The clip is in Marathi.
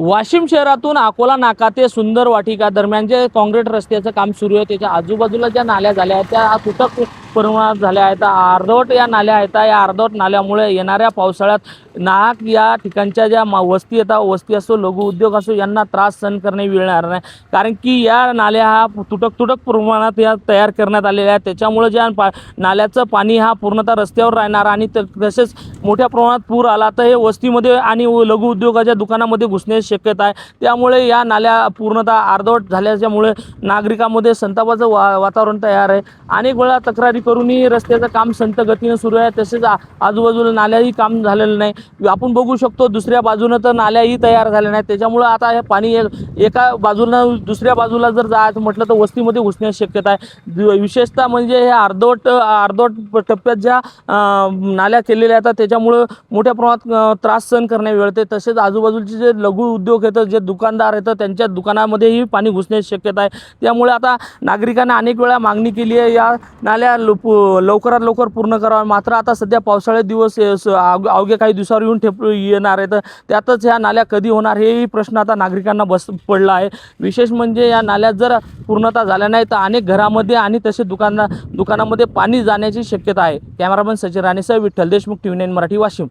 वाशिम शहरातून अकोला नाका ते सुंदर वाटिका दरम्यान जे काँक्रीट रस्त्याचं काम सुरू आहे त्याच्या आजूबाजूला ज्या नाल्या झाल्या आहेत त्या तुटक प्रमाणात झाल्या आहेत। अर्धवट या नाल्या आहेत। या अर्धवट नाल्यामुळे येणाऱ्या पावसाळ्यात नाहक या ठिकाणच्या ज्या वस्ती येतात, वस्ती असो, लघु उद्योग असो, यांना त्रास सहन करणे मिळणार नाही। कारण की या नाल्या हा तुटक प्रमाणात या तयार करण्यात आलेल्या आहेत। त्याच्यामुळे ज्या नाल्याचं पाणी हा पूर्णतः रस्त्यावर राहणार आणि तसेच मोठ्या प्रमाणात पूर आला तर हे वस्तीमध्ये आणि लघु उद्योगाच्या दुकानामध्ये घुसण्याची शक्यता आहे। त्यामुळे या नाल्या पूर्णतः अर्धवट झाल्याच्यामुळे नागरिकांमध्ये संतापाचं वातावरण तयार आहे। अनेक वेळा तक्रारी करूनही रस्त्याचं काम संत गतीने सुरू आहे। तसेच आजूबाजूला नाल्याही काम झालेलं नाही। आपण बघू शकतो दुसऱ्या बाजूने तर नाल्याही तयार झाल्या नाहीत। त्याच्यामुळे आता हे पाणी एका बाजूला दुसऱ्या बाजूला जर जायचं म्हटलं तर वस्तीमध्ये घुसण्याची शक्यता आहे। विशेषतः म्हणजे हे अर्धवट टप्प्यात ज्या नाल्या केलेल्या आहेत त्याच्यामुळे मोठ्या प्रमाणात त्रास सहन करणे मिळते। तसेच आजूबाजूचे जे लघु उद्योग आहेत, जे दुकानदार आहेत, त्यांच्या दुकानामध्येही पाणी घुसण्याची शक्यता आहे। त्यामुळे आता नागरिकांना अनेक वेळा मागणी केली आहे या नाल्या लवकरात लवकर पूर्ण कराव्या। मात्र आता सध्या पावसाळ्यात दिवस अवघ्या काही दिवसावर येणार आहेत। त्यातच ह्या नाल्या कधी होणार हेही प्रश्न आता नागरिकांना पडला आहे। विशेष म्हणजे या नाल्या जर पूर्णतः झाल्या नाही तर अनेक घरामध्ये आणि तसे दुकानामध्ये पाणी जाण्याची शक्यता आहे। कॅमेरामन सचिन राणेसह विठ्ठल देशमुख, TV9 मराठी, वाशिम।